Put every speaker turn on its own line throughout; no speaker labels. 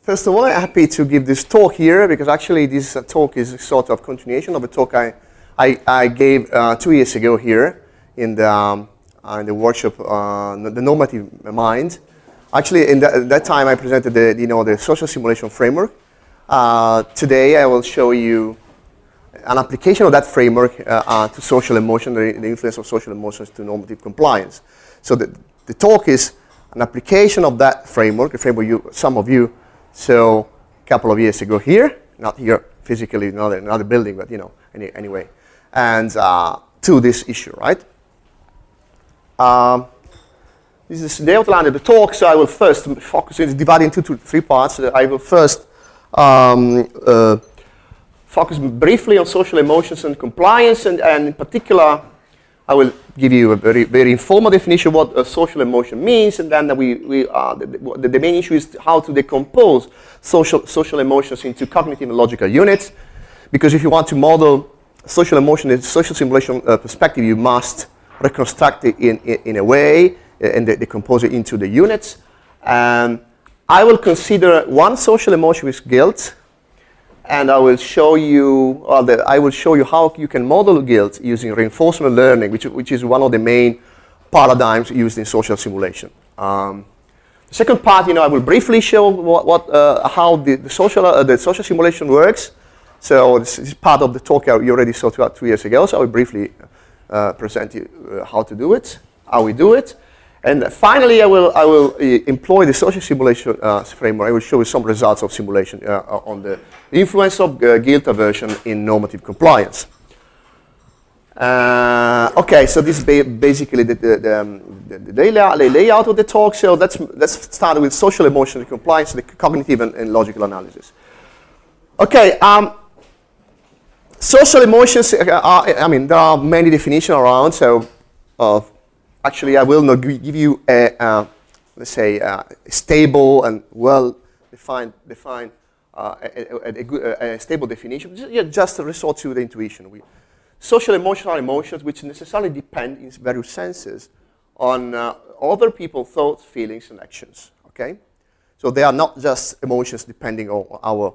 First of all, I'm happy to give this talk here because actually this talk is a sort of continuation of a talk I gave 2 years ago here in the workshop the Normative Mind. Actually, in that time I presented the social simulation framework. Today I will show you an application of that framework to social emotion, the influence of social emotions to normative compliance. So the talk is an application of that framework, a framework some of you saw a couple of years ago here, not here physically, not in another building, but anyway, and to this issue, right? This is the outline of the talk, so I will first focus, it's divided into 3 parts. I will first focus briefly on social emotions and compliance, and in particular, I will give you a very informal definition of what a social emotion means, and then the main issue is how to decompose social emotions into cognitive and logical units. Because if you want to model social emotion in a social simulation perspective, you must reconstruct it in a way and decompose it into the units. And I will consider one social emotion with guilt, and I will show you how you can model guilt using reinforcement learning, which is one of the main paradigms used in social simulation. The second part, I will briefly show how the social simulation works. So this is part of the talk you already saw 2 years ago. So I will briefly present you how to do it, how we do it. And finally, I will employ the social simulation framework. I will show you some results of simulation on the influence of guilt aversion in normative compliance. Okay, so this is basically the layout of the talk. So let's start with social emotional compliance, the cognitive and logical analysis. Okay, social emotions. There are many definitions around. So. Actually, I will not give you let's say, a stable and well-defined, a stable definition. Just resort to the intuition. Social emotions are emotions which necessarily depend, in various senses, on other people's thoughts, feelings, and actions. Okay, so they are not just emotions depending on our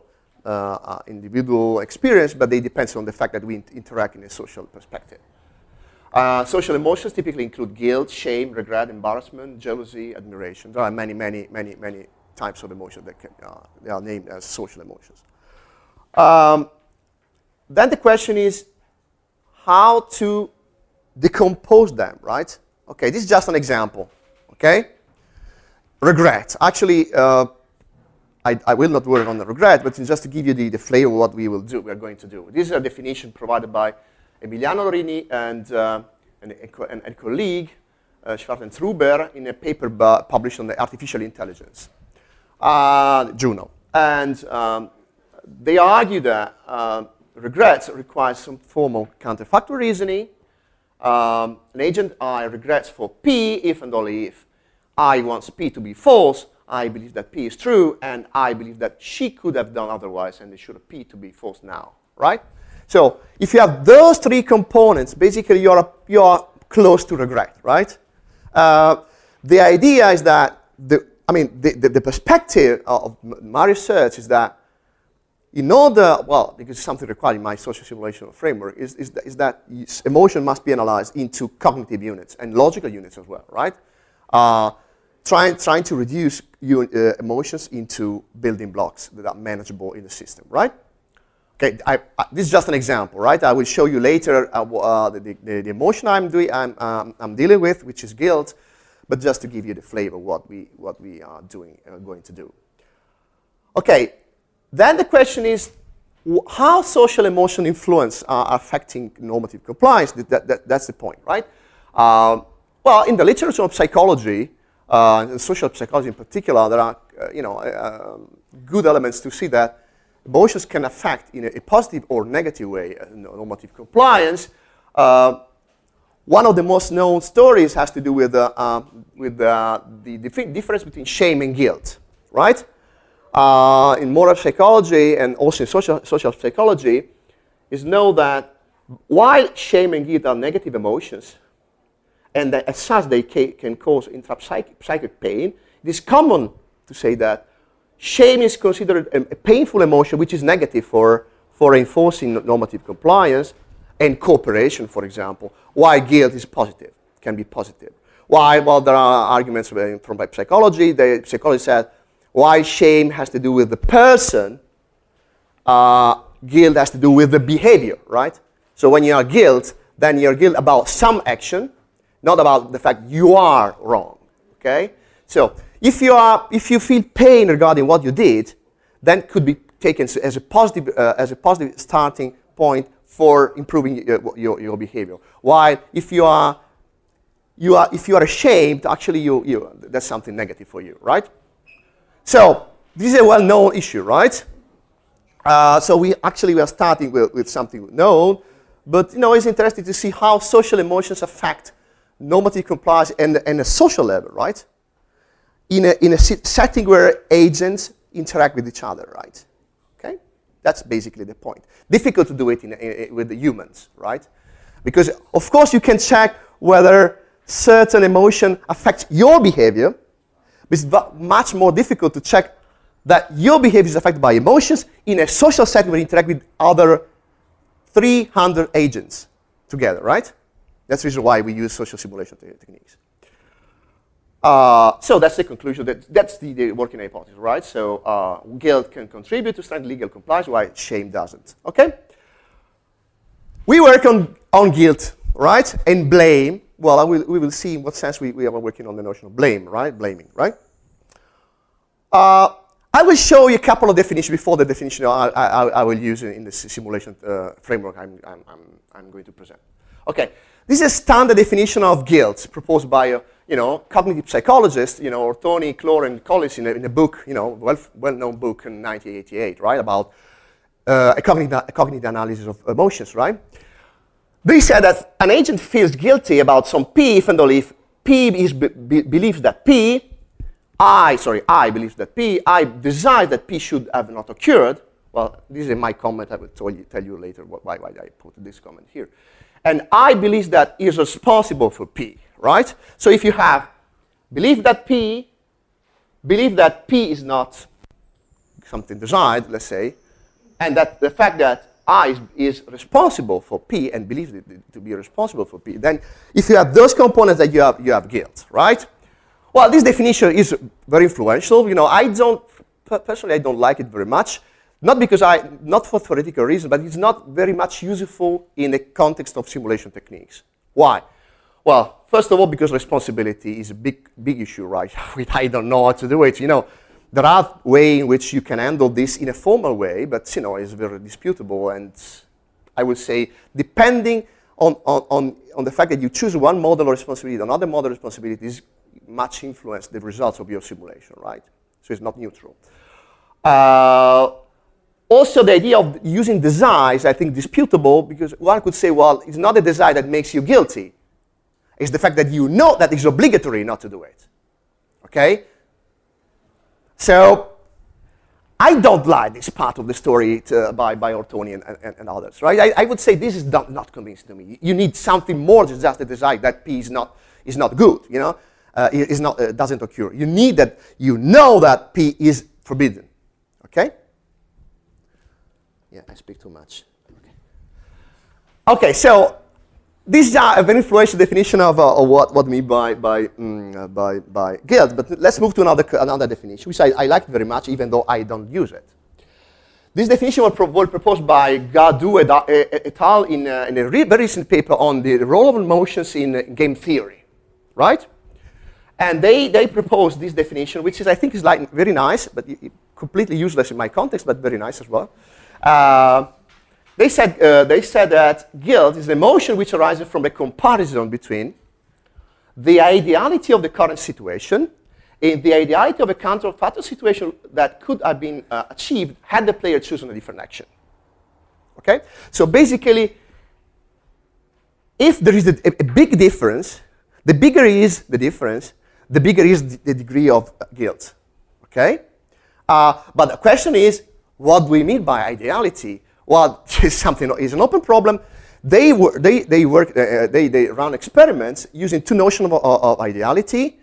individual experience, but they depend on the fact that we interact in a social perspective. Social emotions typically include guilt, shame, regret, embarrassment, jealousy, admiration. There are many types of emotions that they are named as social emotions. Then the question is how to decompose them, right? Okay, this is just an example, okay? Regret. Actually, I will not work on the regret, but just to give you the flavor of what we are going to do. This is a definition provided by Emiliano Lorini and a colleague, Schwartz and Truber, in a paper published on the artificial intelligence journal. And they argue that regrets require some form of counterfactual reasoning. An agent I regrets for P if and only if I wants P to be false, I believe that P is true, and I believe that she could have done otherwise, and it should have P to be false now, right? So if you have those 3 components, basically you are close to regret, right? The idea is that the perspective of my research is that in order, because it's something required in my social simulation framework, is that emotion must be analyzed into cognitive units and logical units as well, right? Trying to reduce emotions into building blocks that are manageable in the system, right? Okay, this is just an example, right? I will show you later the emotion I'm dealing with, which is guilt, but just to give you the flavor of what we are going to do. Okay, then the question is how social emotion influence are affecting normative compliance. That's the point, right? Well, in the literature of psychology, and social psychology in particular, there are good elements to see that emotions can affect in a positive or negative way normative compliance. One of the most known stories has to do with the difference between shame and guilt, right? In moral psychology and also in social psychology, is known that while shame and guilt are negative emotions, and that as such they can cause intrapsychic pain, it is common to say that shame is considered a painful emotion which is negative for enforcing normative compliance and cooperation, for example, while guilt is positive, can be positive. Why? Well, there are arguments from psychology. The psychology said why shame has to do with the person, guilt has to do with the behavior, right? So when you are guilt, then you're guilt about some action, not about the fact you are wrong, okay? So if you feel pain regarding what you did, then could be taken as a positive starting point for improving your behavior. While if you are ashamed, actually that's something negative for you, right? So this is a well-known issue, right? So we are starting with something known, but it's interesting to see how social emotions affect normative compliance and a social level, right? In a setting where agents interact with each other, right? Okay, that's basically the point. Difficult to do it with the humans, right? Because of course you can check whether certain emotion affects your behavior, but it's much more difficult to check that your behavior is affected by emotions in a social setting where you interact with other 300 agents together, right? That's the reason why we use social simulation techniques. So that's the conclusion. That's the working hypothesis, right? So guilt can contribute to strengthen legal compliance, while shame doesn't. Okay? We work on guilt, right? And blame. Well, we will see in what sense we are working on the notion of blame, right? Blaming, right? I will show you a couple of definitions before the definition I will use in the simulation framework I'm going to present. Okay, this is a standard definition of guilt proposed by cognitive psychologists, Ortoni, Clore, and Collis in a book, well-known book in 1988, right, about a cognitive analysis of emotions, right? They said that an agent feels guilty about some P, even though if P believes that P, I believe that P, I desire that P should have not occurred. Well, this is my comment. I will tell you later why I put this comment here. And I believe that is responsible for P, right? So if you have believe that P is not something desired, let's say, and that the fact that I is responsible for P and believes it to be responsible for P, then if you have those components, that you have guilt, right? Well, this definition is very influential. Personally, I don't like it very much. Not for theoretical reasons, but it's not very much useful in the context of simulation techniques. Why? Well, first of all, because responsibility is a big issue, right? I don't know how to do it. There are ways in which you can handle this in a formal way, but it's very disputable. And I would say, depending on the fact that you choose one model of responsibility, another model of responsibility is much influence the results of your simulation, right? So it's not neutral. Also, the idea of using desire is, I think, disputable, because one could say, well, it's not a desire that makes you guilty. It's the fact that you know that it's obligatory not to do it. Okay? So I don't like this part of the story by Ortoni and others, right? I would say this is not convincing to me. You need something more than just the desire that P is not good, doesn't occur. You need that you know that P is forbidden. Okay? Yeah, I speak too much. Okay, so this is a very influential definition of what we mean by guilt. But let's move to another definition, which I like very much, even though I don't use it. This definition was proposed by Gadou et al. In a very recent paper on the role of emotions in game theory, right? And they proposed this definition, which I think is very nice, but completely useless in my context, but very nice as well. They said that guilt is an emotion which arises from a comparison between the ideality of the current situation and the ideality of a counterfactual situation that could have been achieved had the player chosen a different action. Okay? So basically, if there is a big difference, the bigger is the difference, the bigger is the degree of guilt. Okay? But the question is, what do we mean by ideality? Well, it's an open problem. They run experiments using two notions of ideality.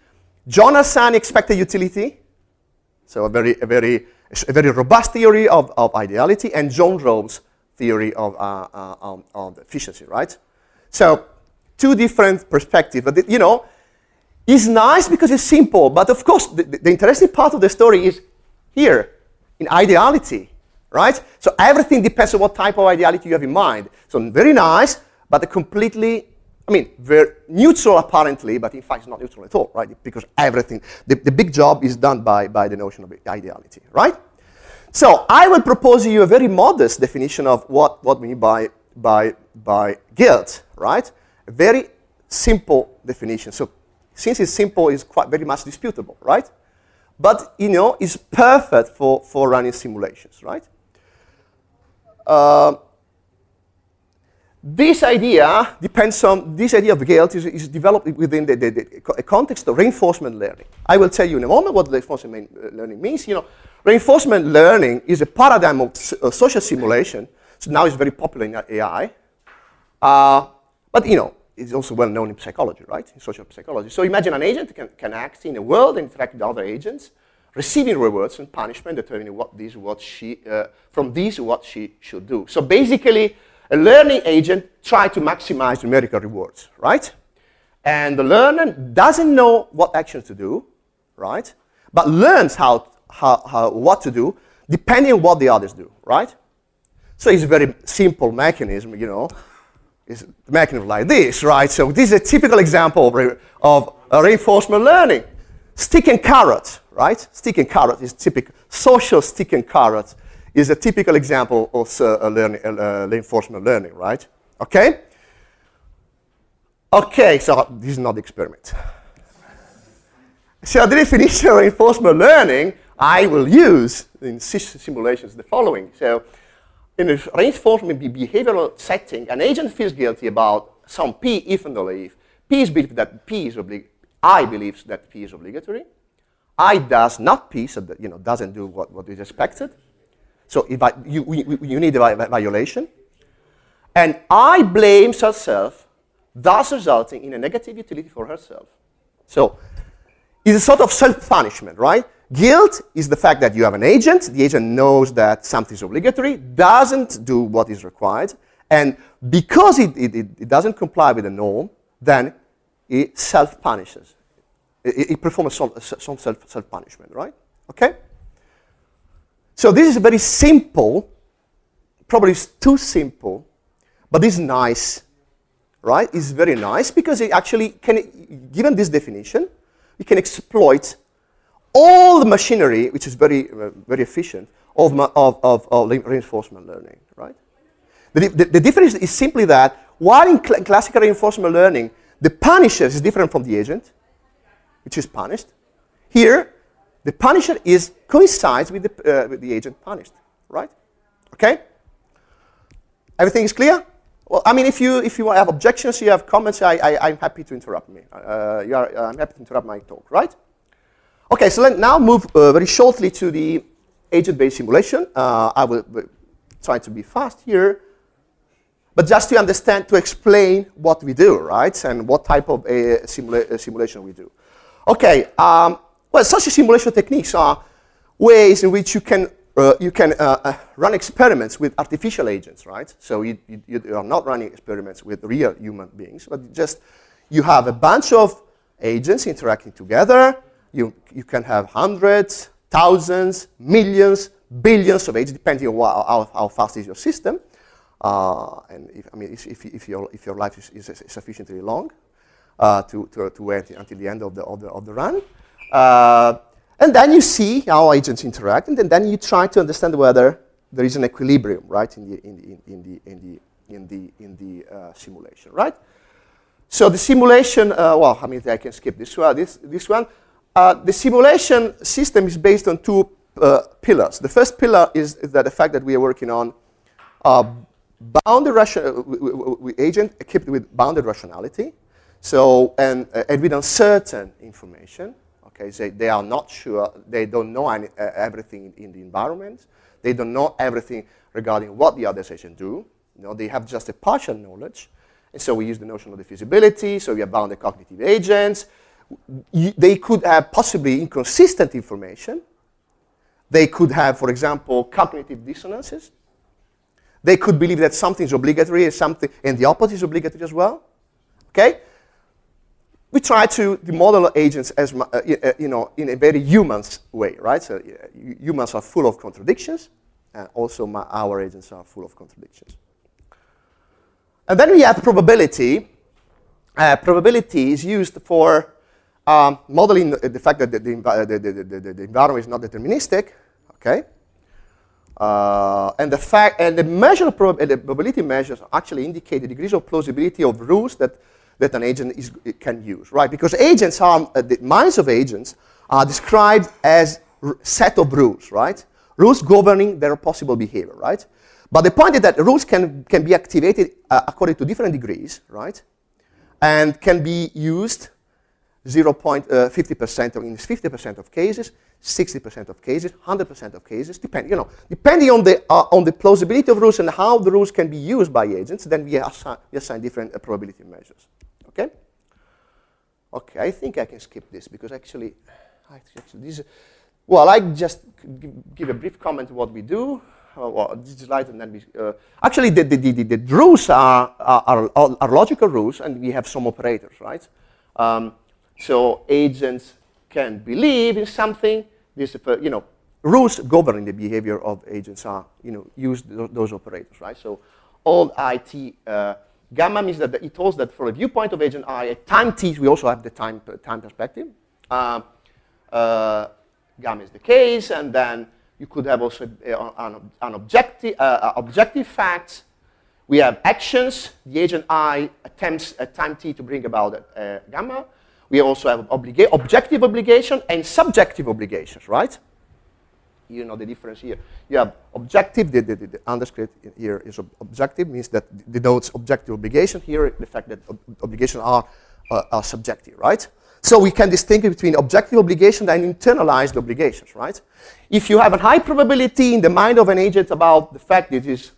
John Hassani expected utility. So a very robust theory of ideality, and John Rawls' theory of efficiency, right? So two different perspectives, but you know, it's nice because it's simple, but of course the interesting part of the story is here, in ideality, right? So everything depends on what type of ideality you have in mind. So very nice, but completely, I mean, very neutral apparently, but in fact it's not neutral at all, right? Because everything, the big job is done by the notion of ideality, right? So I will propose you a very modest definition of what we mean by guilt, right? A very simple definition. So since it's simple, it's quite very much disputable, right? But you know, it's perfect for running simulations, right? This idea depends on, this idea of guilt is developed within the context of reinforcement learning. I will tell you in a moment what reinforcement learning means. You know, reinforcement learning is a paradigm of social simulation. So now it's very popular in AI. But you know, it's also well known in psychology, right? In social psychology. So imagine an agent can act in a world and interact with other agents, receiving rewards and punishment, determining what she should do. So basically, a learning agent tries to maximize numerical rewards, right? And the learner doesn't know what action to do, right? But learns what to do depending on what the others do, right? So it's a very simple mechanism, you know. It's a mechanism like this, right? So this is a typical example of reinforcement learning. Stick and carrot, right? Stick and carrot is typical. Social stick and carrot is a typical example of reinforcement learning, right? Okay? Okay, so this is not the experiment. So the definition of reinforcement learning I will use in simulations the following. So in a reinforcement behavioral setting, an agent feels guilty about some P if and only if. P is believed that P is I believes that P is obligatory. I does not P, so that, you know, doesn't do what is expected. So if you need a violation. And I blames herself, thus resulting in a negative utility for herself. So it's a sort of self-punishment, right? Guilt is the fact that you have an agent, the agent knows that something is obligatory, doesn't do what is required, and because it doesn't comply with the norm, then it self-punishes. It performs some self-punishment, right? Okay? So this is very simple, probably it's too simple, but it's nice, right? It's very nice because it actually can, given this definition, you can exploit all the machinery, which is very efficient, of reinforcement learning, right? The difference is simply that while in classical reinforcement learning, the punisher is different from the agent, which is punished. Here, the punisher coincides with the agent punished, right? Okay? Everything is clear? Well, I mean, if you have objections, you have comments, I'm happy to interrupt me. I'm happy to interrupt my talk, right? Okay, so let's now move very shortly to the agent-based simulation. I will try to be fast here, but just to understand, to explain what we do, right, and what type of simulation we do. Okay, well, such simulation techniques are ways in which you can run experiments with artificial agents, right? So you are not running experiments with real human beings, but just you have a bunch of agents interacting together. You can have hundreds, thousands, millions, billions of agents, depending on how fast is your system, and if your life is sufficiently long to wait until the end of the run. And then you see how agents interact, and then you try to understand whether there is an equilibrium, right, in the simulation, right? So the simulation, well, I mean, I can skip this one. This one. The simulation system is based on two pillars. The first pillar is that the fact that we are working on bounded agent equipped with bounded rationality, so and with uncertain information. Okay, so they are not sure, they don't know everything in the environment. They don't know everything regarding what the other agents do. You know, they have just a partial knowledge. And so we use the notion of diffusibility, so we have bounded cognitive agents. They could have possibly inconsistent information, They could have, for example, cognitive dissonances. They could believe that something is obligatory and something, and the opposite is obligatory as well. Okay? We try to model agents as in a very human way, right? So humans are full of contradictions, and also our agents are full of contradictions. And then we have probability. Probability is used for modeling the fact that the environment is not deterministic. Okay. And the measure of the probability measures actually indicate the degrees of plausibility of rules that an agent can use, right? Because agents are, the minds of agents are described as set of rules, right? Rules governing their possible behavior, right? But the point is that rules can be activated according to different degrees, right? And can be used 50% in 50% of cases, 60% of cases, 100% of cases, depending on the plausibility of rules and how the rules can be used by agents. Then we assign different probability measures. Okay. Okay, I think I can skip this because actually this. Well, I just give a brief comment on what we do. Well, this slide and then we. Actually, the rules are logical rules, and we have some operators, right? So agents can believe in something. This, rules governing the behavior of agents are, use those operators, right? So all IT gamma means that it holds that for a viewpoint of agent I at time t, we also have the time perspective. Gamma is the case, and then you could have also an objective facts. We have actions. The agent I attempts at time t to bring about gamma. We also have objective obligation and subjective obligations, right? You know the difference here. You have objective, the underscript here is objective, means that denotes objective obligation. Here, the fact that obligations are subjective, right? So we can distinguish between objective obligation and internalized obligations, right? If you have a high probability in the mind of an agent about the fact that it is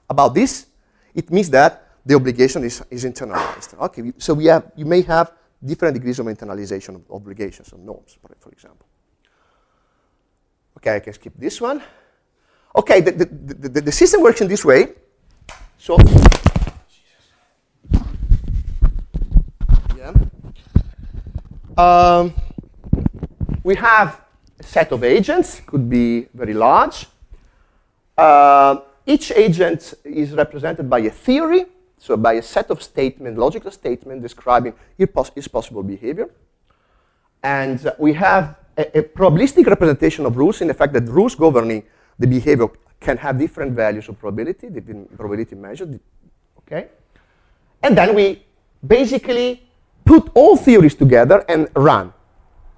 about this, it means that the obligation is internalized. Okay, so you may have different degrees of internalization of obligations and norms, for example. Okay, I can skip this one. Okay, the system works in this way. So, yeah. We have a set of agents, could be very large. Each agent is represented by a theory. So by a set of statements, logical statements describing its possible behavior. And we have a probabilistic representation of rules in the fact that rules governing the behavior can have different values of probability, different probability measures, okay? And then we basically put all theories together and run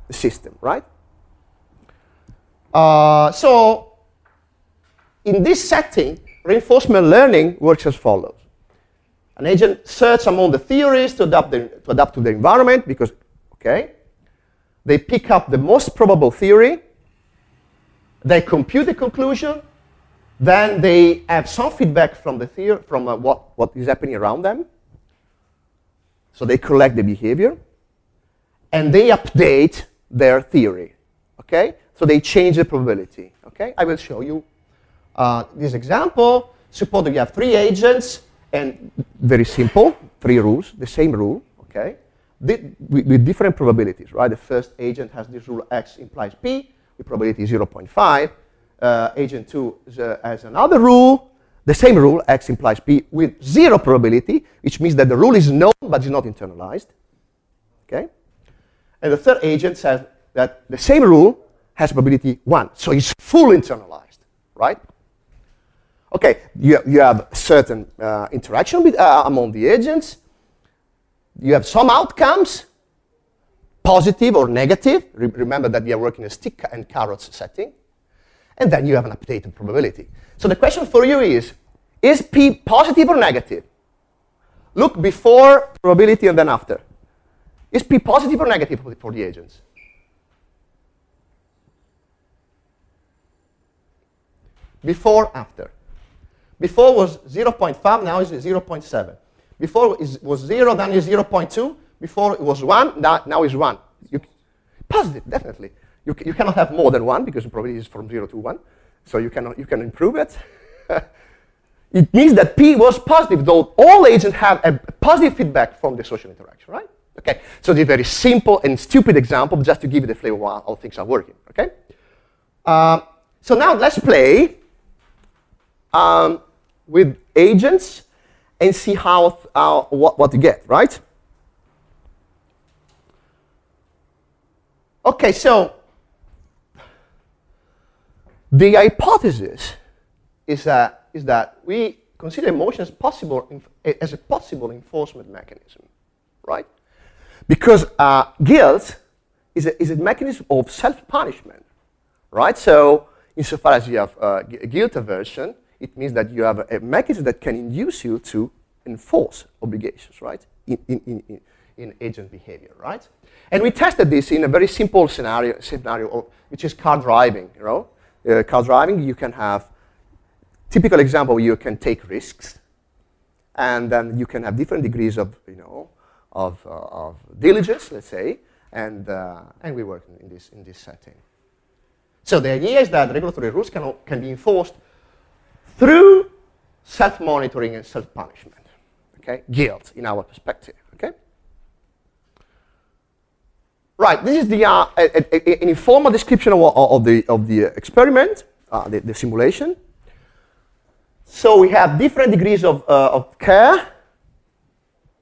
the system, right? So in this setting, reinforcement learning works as follows. An agent searches among the theories to adapt to the environment because, okay, they pick up the most probable theory, they compute the conclusion, then they have some feedback from the theory, from what is happening around them. So they collect the behavior, and they update their theory, okay? So they change the probability, okay? I will show you this example. Suppose that you have 3 agents, and very simple, 3 rules, the same rule, okay? With different probabilities, right? The first agent has this rule x implies p, with probability 0.5. Agent 2 has another rule, the same rule, x implies p, with 0 probability, which means that the rule is known but is not internalized, okay? And the third agent says that the same rule has probability 1, so it's full internalized, right? Okay, you have certain interaction among the agents. You have some outcomes, positive or negative. Remember that we are working in a stick and carrots setting. And then you have an updated probability. So the question for you is P positive or negative? Look before probability and then after. Is P positive or negative for the agents? Before, after. Before was 0.5, now is 0.7. Before it was 0, then is 0.2. Before it was 1, now is 1. Positive, definitely. You cannot have more than one because the probability is from 0 to 1. So you can improve it. It means that P was positive, though all agents have a positive feedback from the social interaction, right? Okay, so this is a very simple and stupid example, just to give you the flavor of how things are working, okay? So now let's play with agents and see what you get, right? Okay, so the hypothesis is that we consider emotion as a possible enforcement mechanism, right? Because guilt is a mechanism of self-punishment, right? So insofar as you have guilt aversion, it means that you have a mechanism that can induce you to enforce obligations, right? In agent behavior, right? And we tested this in a very simple scenario, which is car driving. You know, car driving, you can have typical example. You can take risks, and then you can have different degrees of, you know, of diligence, let's say, and we work in this setting. So the idea is that regulatory rules can be enforced through self-monitoring and self-punishment. Okay, guilt in our perspective. Okay. Right. This is an informal description of the experiment, the simulation. So we have different degrees of care.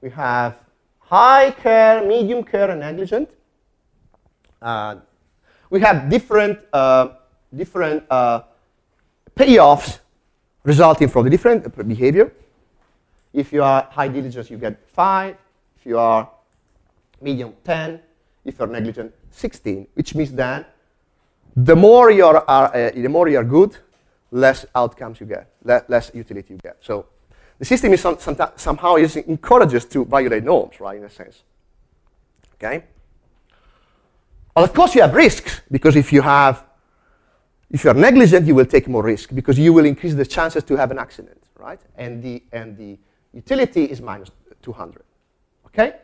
We have high care, medium care, and negligent. We have different payoffs resulting from the different behavior. If you are high diligence, you get 5. If you are medium, 10. If you're negligent, 16. Which means that the more you are good, less outcomes you get, less utility you get. So the system is somehow encourages to violate norms, right, in a sense. Okay. Well, of course, you have risks, because if you are negligent, you will take more risk, because you will increase the chances to have an accident, right? And the utility is minus 200. Okay.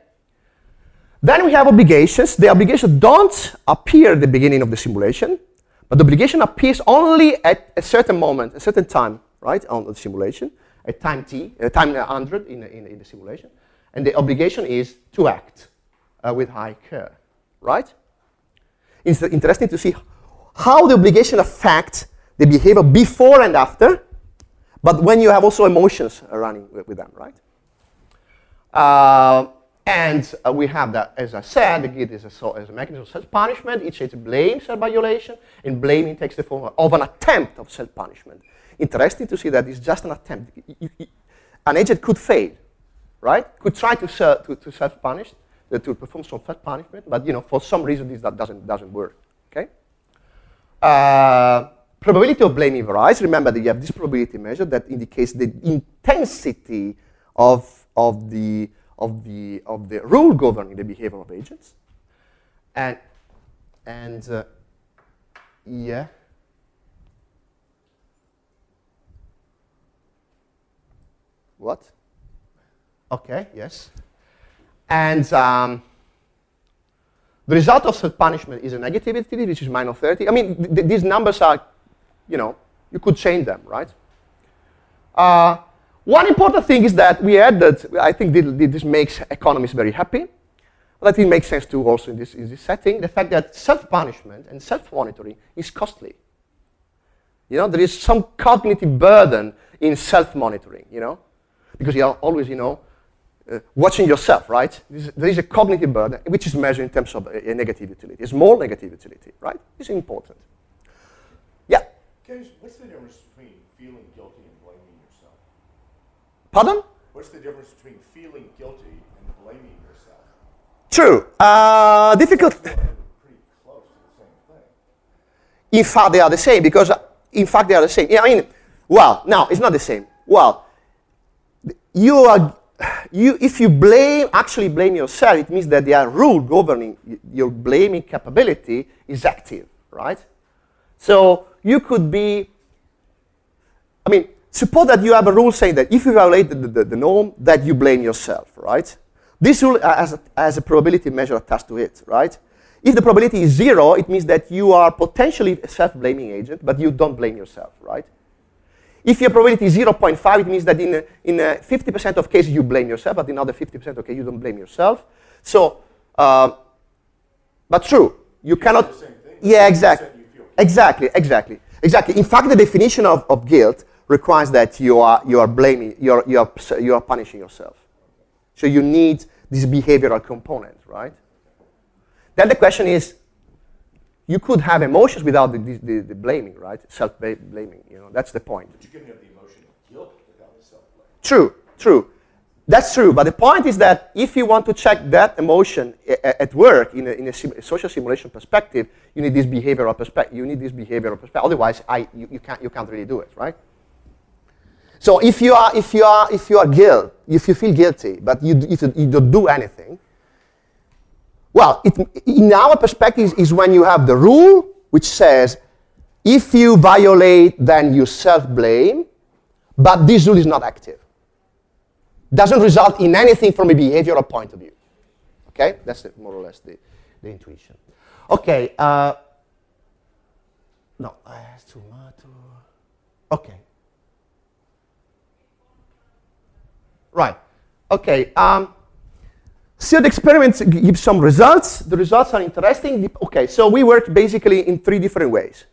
Then we have obligations. The obligations don't appear at the beginning of the simulation, but the obligation appears only at a certain moment, a certain time, right, on the simulation, at time t, time 100 in the simulation, and the obligation is to act with high care, right? It's interesting to see how the obligation affects the behavior before and after, but when you have also emotions running with them, right? And we have that, as I said, the guilt is a mechanism of self-punishment. Each agent blames self-violation, and blaming takes the form of an attempt of self-punishment. Interesting to see that it's just an attempt. An agent could fail, right? Could try to self-punish, to perform some self-punishment, but for some reason this doesn't work. Okay. Probability of blaming varies. Remember that you have this probability measure that indicates the intensity of the rule governing the behavior of agents, and yeah. What? Okay. Yes. And the result of self-punishment is a negative utility, which is minus 30. I mean, these numbers are, you could change them, right? One important thing is that we added, I think this makes economists very happy, but it makes sense too also in this setting, the fact that self-punishment and self-monitoring is costly. There is some cognitive burden in self-monitoring, because you are always, watching yourself, right? There is a cognitive burden, which is measured in terms of a negative utility, a small negative utility, right? This is important. Yeah?
What's the difference between feeling guilty and blaming yourself?
Pardon?
What's the difference between feeling guilty and blaming yourself?
True. Difficult.
Pretty close to the same thing.
In fact, they are the same, because in fact they are the same. Yeah, I mean, well, no, it's not the same. Well, if you actually blame yourself, it means that the rule governing your blaming capability is active, right? So you could be, suppose that you have a rule saying that if you violate the norm, that you blame yourself, right? This rule has a probability measure attached to it, right? If the probability is 0, it means that you are potentially a self-blaming agent, but you don't blame yourself, right? If your probability is 0.5, it means that in 50% of cases you blame yourself, but in other 50% of cases you don't blame yourself. So, but true, you cannot.
The same thing.
Yeah, exactly. Exactly. In fact, the definition of guilt requires that you are blaming, you are punishing yourself. So you need this behavioral component, right? Then the question is, you could have emotions without the blaming, right? Self-blaming, that's the point.
But you can have the emotion of guilt without the
True.
self-blame.
That's true, but the point is that if you want to check that emotion at work in a social simulation perspective, you need this behavioral perspective. Otherwise, you can't really do it, right? So if you feel guilty, but if you don't do anything, well, in our perspective is when you have the rule which says if you violate, then you self-blame, but this rule is not active. Doesn't result in anything from a behavioral point of view. Okay, that's more or less the intuition. Okay, no, I have to. Okay. Right. Okay. So the experiments give some results. The results are interesting. Okay, so we work basically in 4 different ways.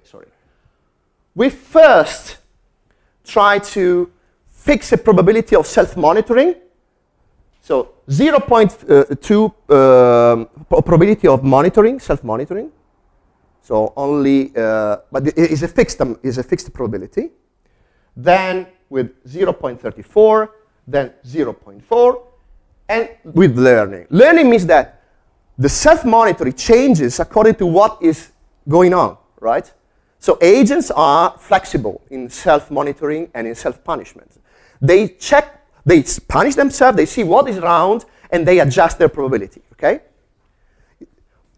Sorry. We first try to fix a probability of self-monitoring. So 0.2 probability of monitoring, self-monitoring. So only, but it is a fixed probability. Then with 0.34, then 0.4, and with learning. Learning means that the self-monitoring changes according to what is going on, right? So agents are flexible in self-monitoring and in self-punishment. They punish themselves, they see what is around, and they adjust their probability, okay?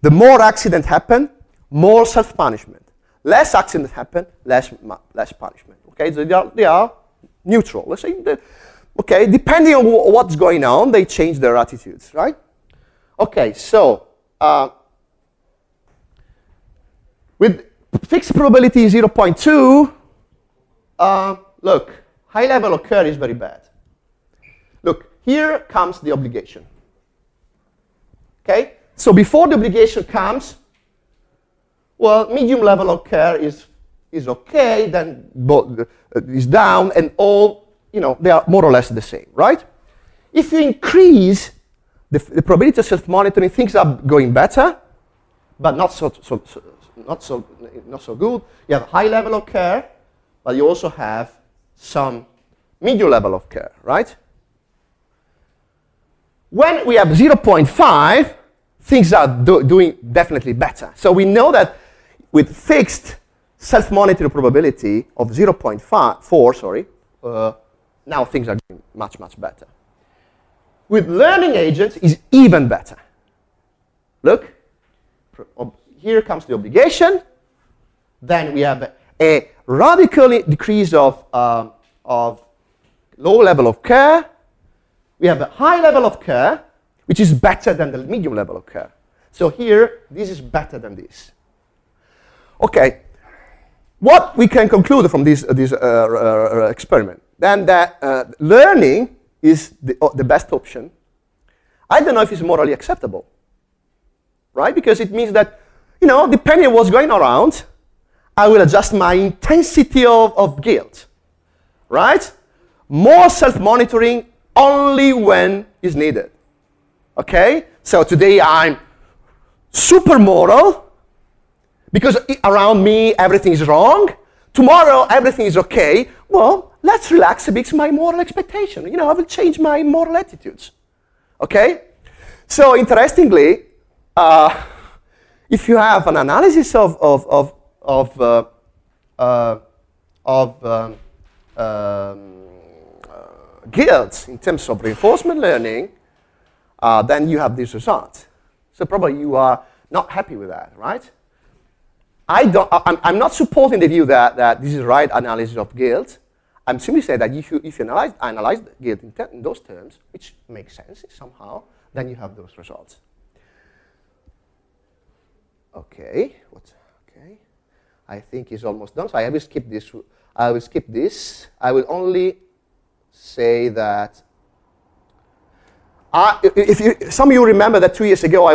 The more accidents happen, more self-punishment. Less accidents happen, less punishment, okay? So they are neutral. Let's say that, okay, depending on what's going on, they change their attitudes, right? Okay, so with fixed probability 0.2, look, high level of care is very bad. Look, here comes the obligation. Okay, so before the obligation comes, well, medium level of care is okay, then is down, and all, they are more or less the same, right? If you increase the probability of self-monitoring, things are going better, but not so good. You have high level of care, but you also have some medium level of care, right? When we have 0.5, things are doing definitely better. So we know that with fixed self-monitoring probability of 0.4, now things are doing much, much better. With learning agents, is even better. Look, here comes the obligation. Then we have a radical decrease of low level of care. We have a high level of care, which is better than the medium level of care. So here, this is better than this. Okay, what we can conclude from this experiment? Then that learning is the best option. I don't know if it's morally acceptable, right? Because it means that, depending on what's going around, I will adjust my intensity of guilt, right? More self-monitoring only when is needed, okay? So today I'm super moral because around me everything is wrong. Tomorrow everything is okay. Well, let's relax a bit my moral expectation. I will change my moral attitudes, okay? So interestingly, if you have an analysis of guilt in terms of reinforcement learning, then you have this result. So probably you are not happy with that, right? I'm not supporting the view that this is the right analysis of guilt. I'm simply saying that if you analyze guilt in those terms, which makes sense somehow, then you have those results. Okay. Okay. I think it's almost done. So I will skip this. I will skip this. I will only say that. Some of you remember that 2 years ago, I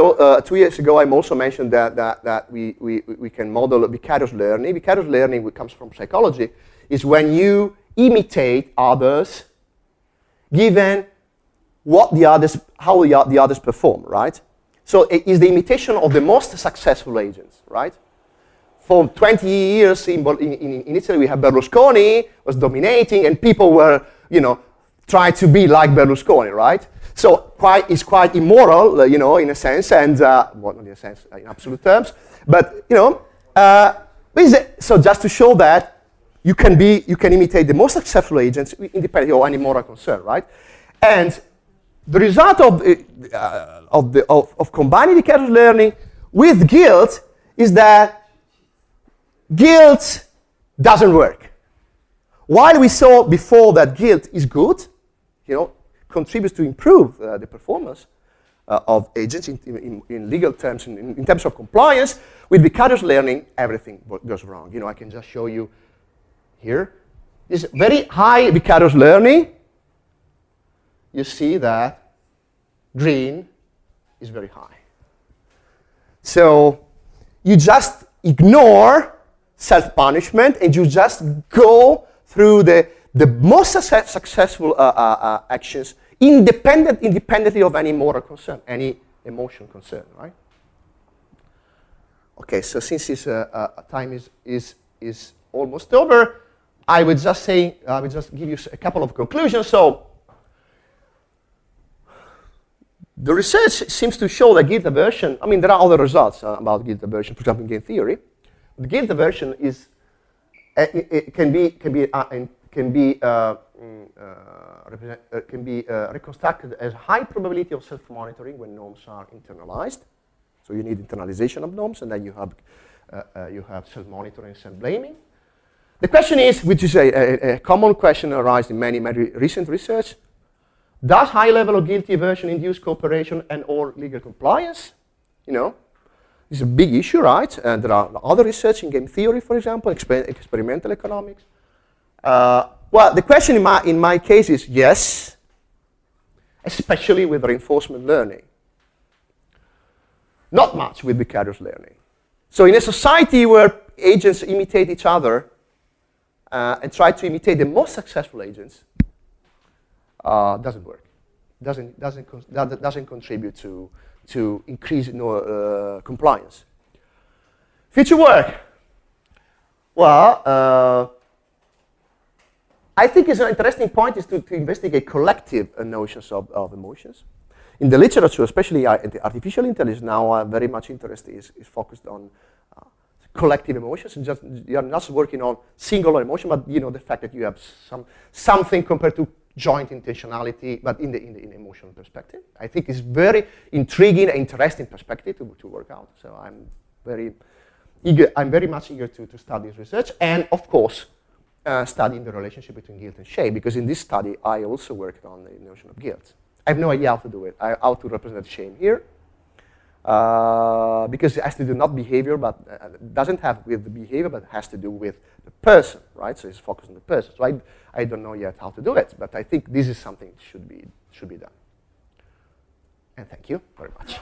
also mentioned that we can model vicarious learning. Vicarious learning, which comes from psychology, is when you imitate others, given what how the others perform, right? So it is the imitation of the most successful agents, right? For 20 years in Italy, we have Berlusconi was dominating, and people were, trying to be like Berlusconi, right? So it's quite immoral, in a sense, and well, not in a sense, in absolute terms. But so just to show that you can imitate the most successful agents independently of any moral concern, right? And the result of combining vicarious learning with guilt is that guilt doesn't work. While we saw before that guilt is good, contributes to improve the performance of agents in legal terms, in terms of compliance, with vicarious learning, everything goes wrong. I can just show you here. This very high vicarious learning. You see that green is very high. So you just ignore self-punishment and you just go through the most successful actions independently of any moral concern, any emotion concern, right? Okay, so since this time is almost over, I would just give you a couple of conclusions. So the research seems to show that guilt aversion, there are other results about guilt aversion, for example, in game theory. The guilt aversion is, can be reconstructed as high probability of self-monitoring when norms are internalized. So you need internalization of norms, and then you have self-monitoring and self-blaming. The question is, which is a common question arising in many recent research, does high level of guilty aversion induce cooperation and/or legal compliance? It's a big issue, right? And there are other research in game theory, for example, experimental economics. Well, the question in my case is yes, especially with reinforcement learning. Not much with vicarious learning. So in a society where agents imitate each other and try to imitate the most successful agents, doesn't work. Doesn't contribute to increase compliance. Future work. Well, I think it's an interesting point is to investigate collective notions of emotions. In the literature, especially the artificial intelligence now, very much interest is focused on collective emotions, and you're not working on singular emotion, but the fact that you have something compared to joint intentionality, but in the emotional perspective. I think it's very intriguing and interesting perspective to work out. So I'm very much eager to study this research, and of course, studying the relationship between guilt and shame, because in this study, I also worked on the notion of guilt. I have no idea how to do it, how to represent shame here, because it has to do not behavior, but doesn't have with the behavior, but it has to do with the person, right? So it's focused on the person. So I don't know yet how to do it, but I think this is something that should be done. And thank you very much.